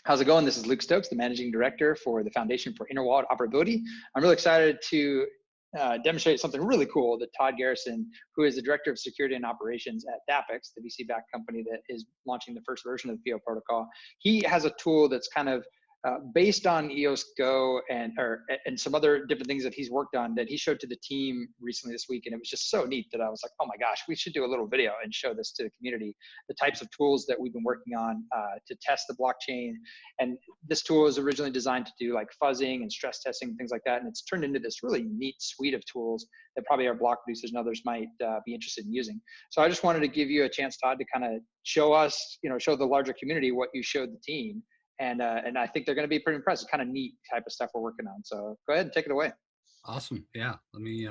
How's it going? This is Luke Stokes, the Managing Director for the Foundation for Interwallet Operability. I'm really excited to demonstrate something really cool that Todd Garrison, who is the Director of Security and Operations at Dapix, the VC-backed company that is launching the first version of the FIO protocol. He has a tool that's kind of based on EOS Go and some other different things that he's worked on that he showed to the team recently this week. And it was just so neat that I was like, oh my gosh, we should do a little video and show this to the community, the types of tools that we've been working on to test the blockchain. And this tool was originally designed to do like fuzzing and stress testing, things like that. And it's turned into this really neat suite of tools that probably our block producers and others might be interested in using. So I just wanted to give you a chance, Todd, to kind of show us, show the larger community what you showed the team. And I think they're going to be pretty impressed. It's kind of neat type of stuff we're working on. So go ahead and take it away. Awesome. Yeah. Let me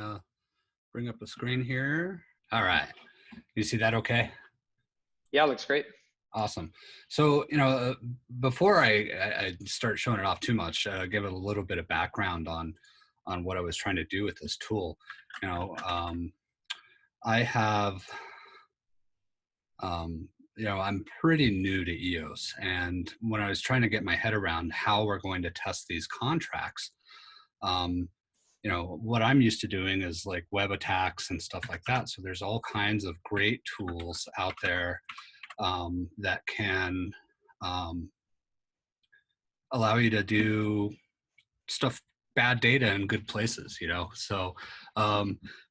bring up the screen here. All right. You see that okay? Yeah, looks great. Awesome. So, before I start showing it off too much, give it a little bit of background on what I was trying to do with this tool. I have, I'm pretty new to EOS, and when I was trying to get my head around how we're going to test these contracts, what I'm used to doing is like web attacks and stuff like that. So there's all kinds of great tools out there that can allow you to do stuff, bad data in good places, so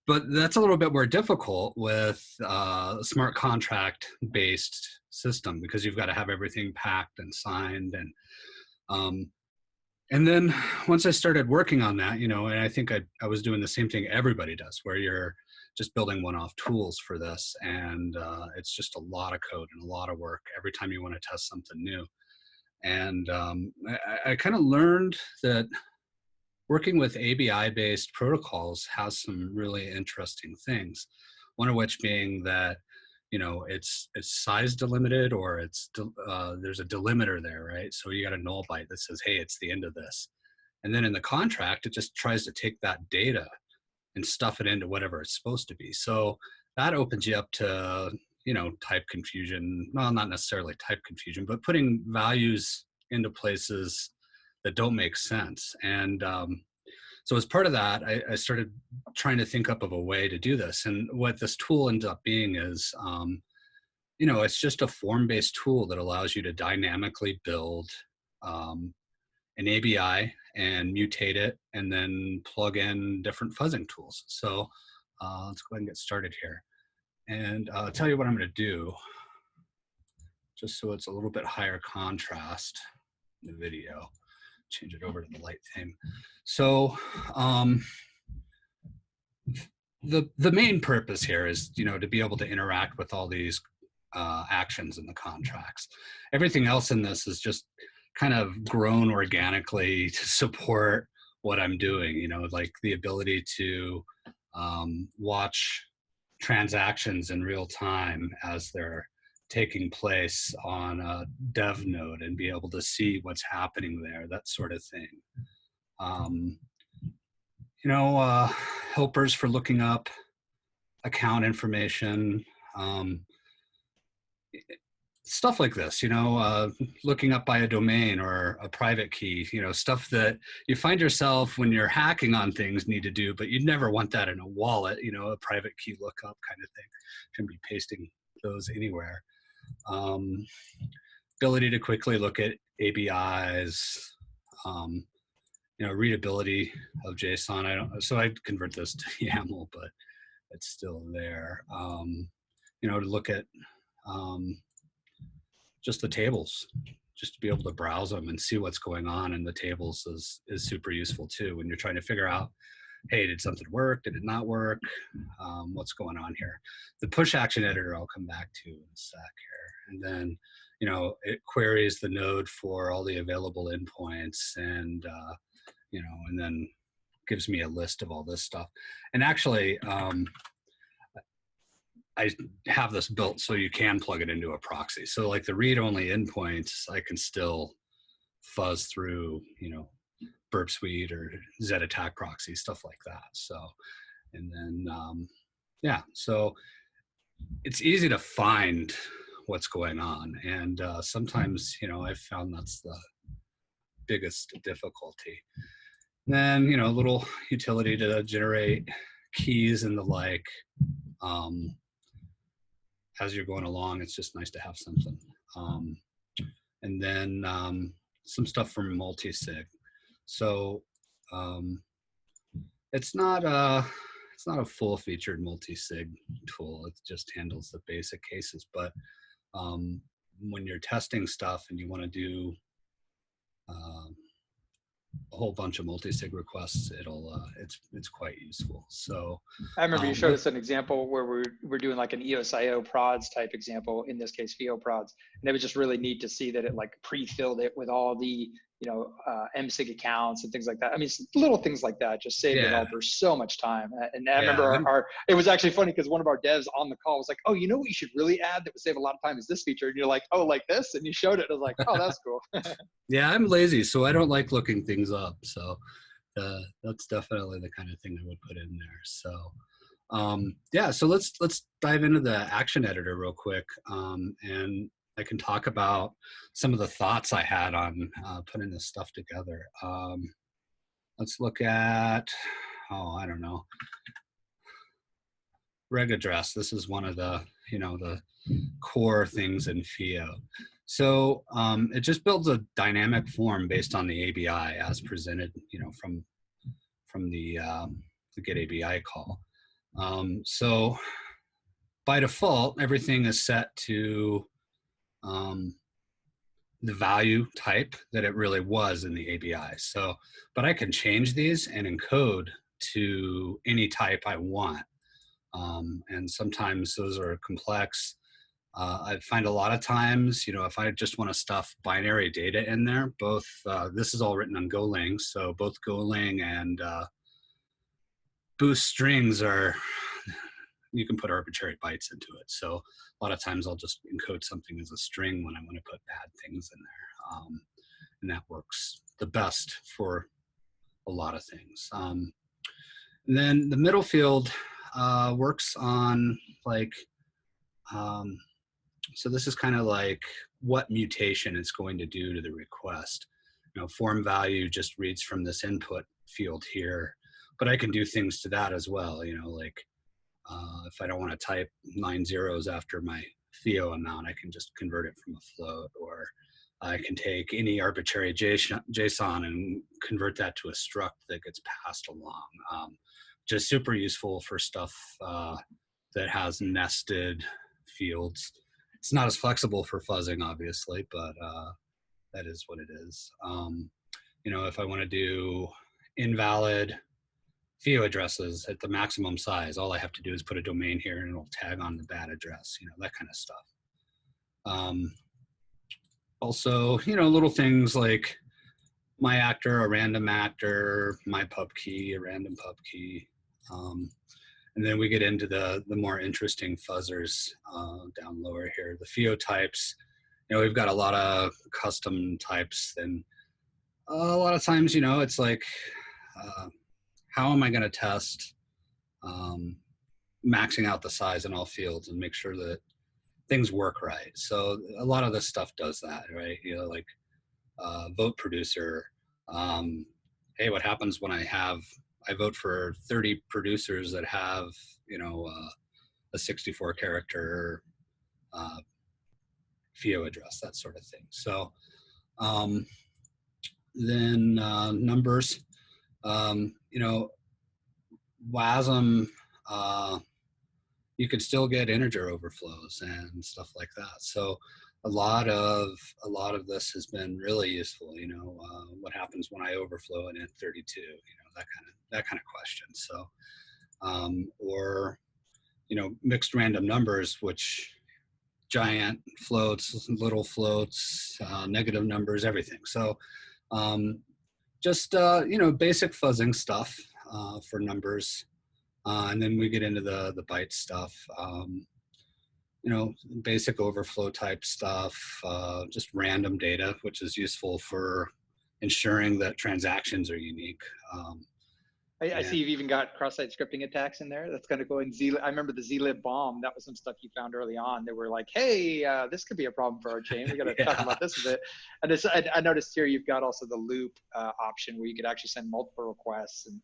but that's a little bit more difficult with a smart contract based system, because you've got to have everything packed and signed. And then once I started working on that, and I think I was doing the same thing everybody does, where you're just building one-off tools for this, and it's just a lot of code and a lot of work every time you want to test something new. And I kind of learned that working with ABI-based protocols has some really interesting things. One of which being that, it's size delimited, or there's a delimiter there, right? So you got a null byte that says, hey, it's the end of this. And then in the contract, it just tries to take that data and stuff it into whatever it's supposed to be. So that opens you up to, type confusion. Well, not necessarily type confusion, but putting values into places that don't make sense. And so as part of that, I started trying to think up of a way to do this. And what this tool ends up being is, it's just a form-based tool that allows you to dynamically build an ABI and mutate it, and then plug in different fuzzing tools. So let's go ahead and get started here. And I'll tell you what I'm going to do, just so it's a little bit higher contrast in the video. Change it over to the light theme. So the main purpose here is, to be able to interact with all these actions in the contracts. Everything else in this is just kind of grown organically to support what I'm doing, like the ability to watch transactions in real time as they're taking place on a dev node and be able to see what's happening there, that sort of thing. Helpers for looking up account information, stuff like this, looking up by a domain or a private key, stuff that you find yourself when you're hacking on things need to do, but you'd never want that in a wallet, a private key lookup kind of thing. Can be pasting those anywhere. Ability to quickly look at ABIs, readability of JSON. So I convert this to YAML, but it's still there. To look at just the tables, just to be able to browse them and see what's going on in the tables is super useful too, when you're trying to figure out, hey, did something work? Did it not work? What's going on here? The push action editor I'll come back to in a sec here. And then, it queries the node for all the available endpoints, and, and then gives me a list of all this stuff. And actually, I have this built so you can plug it into a proxy. So like the read-only endpoints, I can still fuzz through, Burp Suite or Z-Attack proxy, stuff like that. So, and then, so it's easy to find what's going on. And sometimes, I've found that's biggest difficulty. Then, you know, a little utility to generate keys and the like. As you're going along, it's just nice to have something. And then some stuff from multi-sig. So it's not a full-featured multi-sig tool. It just handles the basic cases. But when you're testing stuff and you want to do a whole bunch of multi-sig requests, it's quite useful. So I remember you showed us an example where we're doing like an EOS-IO prods type example, in this case FIO prods, and it was just really neat to see that it like pre-filled it with all the, you know, MSig accounts and things like that. I mean, little things like that just save developers so much time. And I remember it was actually funny because one of our devs on the call was like, oh, you know what you should really add that would save a lot of time is this feature. And you're like, oh, like this? And you showed it. I was like, oh, that's cool. Yeah, I'm lazy, so I don't like looking things up. So that's definitely the kind of thing I would put in there. So yeah, so let's dive into the action editor real quick. And I can talk about some of the thoughts I had on putting this stuff together. Let's look at, I don't know, reg address. This is one of the, you know, the core things in FIO. So it just builds a dynamic form based on the ABI as presented, you know, from the get ABI call. So by default, everything is set to the value type that it really was in the ABI. So, but I can change these and encode to any type I want. And sometimes those are complex. I find a lot of times, you know, if I just want to stuff binary data in there, both, this is all written on Golang. So both Golang and boost strings are, you can put arbitrary bytes into it. So a lot of times I'll just encode something as a string when I want to put bad things in there. And that works the best for a lot of things. And then the middle field works on like, so this is kind of like what mutation it's going to do to the request. You know, form value just reads from this input field here, but I can do things to that as well. You know, like if I don't want to type 9 zeros after my FIO amount, I can just convert it from a float, or I can take any arbitrary JSON and convert that to a struct that gets passed along. Just super useful for stuff that has nested fields. It's not as flexible for fuzzing, obviously, but that is what it is. You know, if I want to do invalid FIO addresses at the maximum size, all I have to do is put a domain here and it'll tag on the bad address, you know, that kind of stuff. Also, you know, little things like my actor, a random actor, my pub key, a random pub key. And then we get into the more interesting fuzzers down lower here. The FIO types, you know, we've got a lot of custom types, and a lot of times, you know, it's like, how am I going to test maxing out the size in all fields and make sure that things work right? So a lot of this stuff does that, right? You know, like vote producer. Hey, what happens when I vote for 30 producers that have, you know, a 64 character FIO address, that sort of thing. So then numbers, you know, WASM, you could still get integer overflows and stuff like that. So a lot of this has been really useful. You know, what happens when I overflow an int32? You know, that kind of question. So, or, you know, mixed random numbers, which giant floats, little floats, negative numbers, everything. So, just you know, basic fuzzing stuff for numbers. And then we get into the byte stuff, you know, basic overflow type stuff, just random data, which is useful for ensuring that transactions are unique. I see you've even got cross-site scripting attacks in there. That's kind of cool. And I remember the zlib bomb. That was some stuff you found early on. They were like, hey, this could be a problem for our chain. We got to talk about this a bit. And I noticed here you've got also the loop option where you could actually send multiple requests and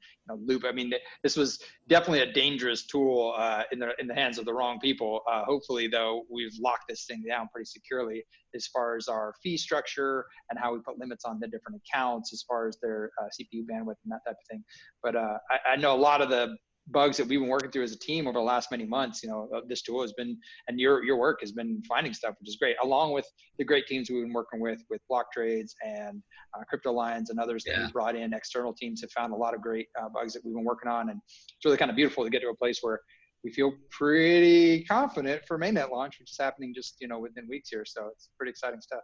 loop. I mean, this was definitely a dangerous tool in the hands of the wrong people. Hopefully, though, we've locked this thing down pretty securely as far as our fee structure and how we put limits on the different accounts as far as their CPU bandwidth and that type of thing. But I know a lot of the bugs that we've been working through as a team over the last many months, this tool has been, and your work has been finding stuff, which is great, along with the great teams we've been working with block trades and crypto lines and others that we brought in. External teams have found a lot of great bugs that we've been working on. And it's really kind of beautiful to get to a place where we feel pretty confident for mainnet launch, which is happening just, within weeks here. So it's pretty exciting stuff.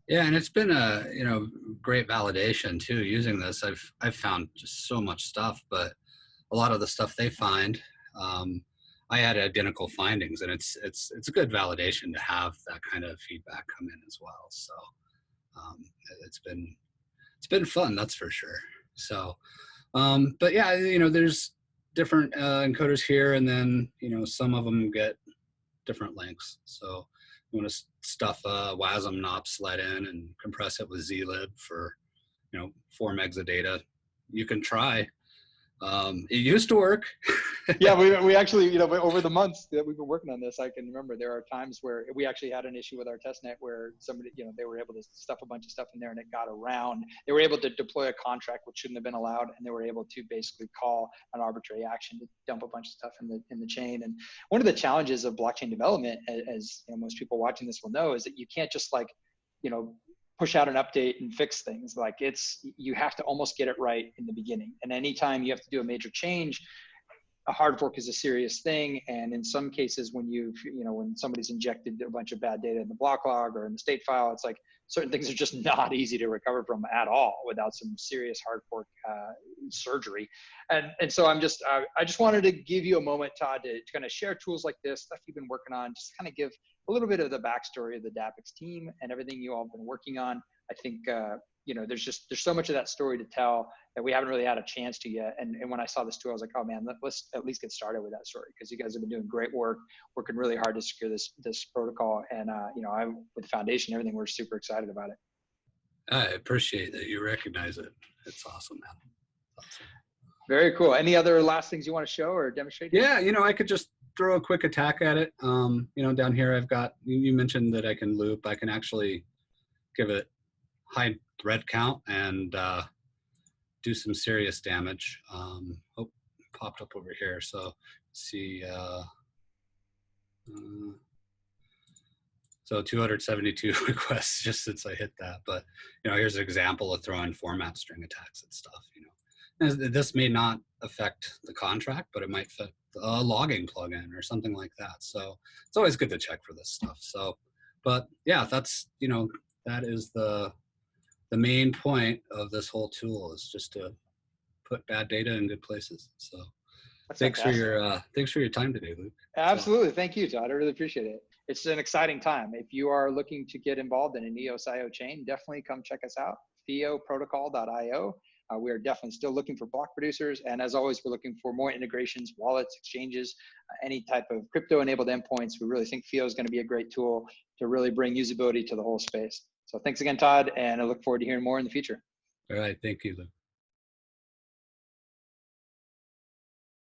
Yeah, and it's been a great validation too. Using this, I've found just so much stuff, but a lot of the stuff they find, I had identical findings, and it's a good validation to have that kind of feedback come in as well. So it's been fun, that's for sure. So, but yeah, there's different encoders here, and then some of them get different lengths. So you want to stuff a WASM NOP sled in and compress it with zlib for 4 megs of data. You can try. It used to work. Yeah, we actually, over the months that we've been working on this, I can remember there are times where we actually had an issue with our testnet where somebody, they were able to stuff a bunch of stuff in there and it got around. They were able to deploy a contract which shouldn't have been allowed, and they were able to basically call an arbitrary action to dump a bunch of stuff in the chain. And one of the challenges of blockchain development, as most people watching this will know, is that you can't just push out an update and fix things. Like you have to almost get it right in the beginning. And anytime you have to do a major change, a hard fork is a serious thing. And in some cases, when when somebody's injected a bunch of bad data in the block log or in the state file, it's like certain things are just not easy to recover from at all without some serious hard fork surgery. And so I just wanted to give you a moment, Todd, to kind of share tools like this, stuff you've been working on, just kind of give a little bit of the backstory of the Dapix team and everything you all have been working on. I think, there's so much of that story to tell that we haven't really had a chance to yet. And when I saw this tool, I was like, oh man, let's at least get started with that story, because you guys have been doing great work, working really hard to secure this protocol. And, with the foundation and everything, we're super excited about it. I appreciate that you recognize it. It's awesome, man. Awesome. Very cool. Any other last things you want to show or demonstrate? Yeah, I could just throw a quick attack at it. Down here I've got, you mentioned that I can loop. I can actually give it high thread count and do some serious damage. Popped up over here. So see, so 272 requests just since I hit that. But here's an example of throwing format string attacks and stuff. This may not affect the contract, but it might affect a logging plugin or something like that. So it's always good to check for this stuff. So, but yeah, that's that is the main point of this whole tool, is just to put bad data in good places. So thanks for your time today, Luke. Absolutely. Thank you, Todd. I really appreciate it. It's an exciting time. If you are looking to get involved in an EOS.io chain, definitely come check us out, FIO Protocol.io. We are definitely still looking for block producers. And as always, we're looking for more integrations, wallets, exchanges, any type of crypto-enabled endpoints. We really think FIO is going to be a great tool to really bring usability to the whole space. So thanks again, Todd, and I look forward to hearing more in the future. All right. Thank you, Luke.